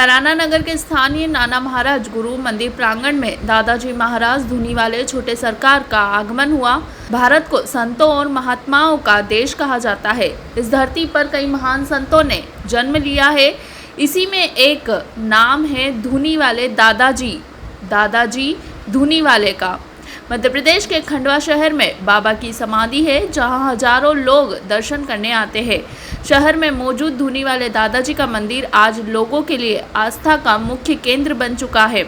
तराना नगर के स्थानीय नाना महाराज गुरु मंदिर प्रांगण में दादाजी महाराज धुनी वाले छोटे सरकार का आगमन हुआ। भारत को संतों और महात्माओं का देश कहा जाता है। इस धरती पर कई महान संतों ने जन्म लिया है। इसी में एक नाम है धुनी वाले दादाजी धुनी वाले का। मध्य प्रदेश के खंडवा शहर में बाबा की समाधि है, जहां हजारों लोग दर्शन करने आते हैं। शहर में मौजूद धुनी वाले दादाजी का मंदिर आज लोगों के लिए आस्था का मुख्य केंद्र बन चुका है।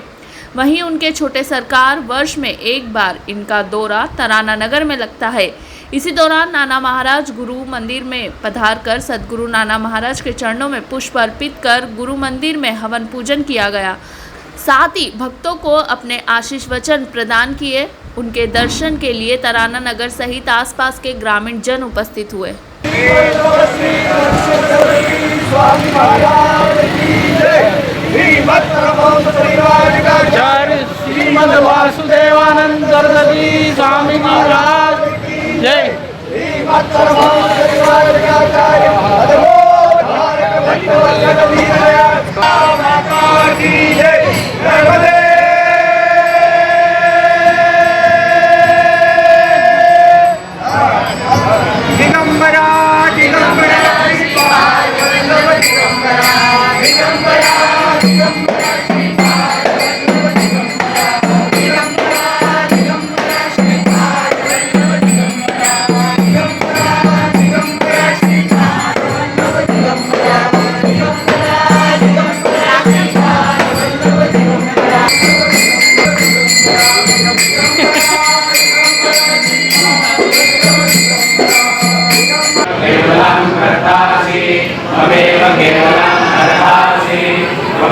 वहीं उनके छोटे सरकार वर्ष में एक बार इनका दौरा तराना नगर में लगता है। इसी दौरान नाना महाराज गुरु मंदिर में पधार कर सदगुरु नाना महाराज के चरणों में पुष्प अर्पित कर गुरु मंदिर में हवन पूजन किया गया। साथ ही भक्तों को अपने आशीष वचन प्रदान किए। उनके दर्शन के लिए तराना नगर सहित आसपास के ग्रामीण जन उपस्थित हुए। श्रीमद् वासुदेवानंद सरस्वती स्वामी महाराज जय।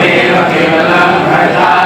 केवलं केवलं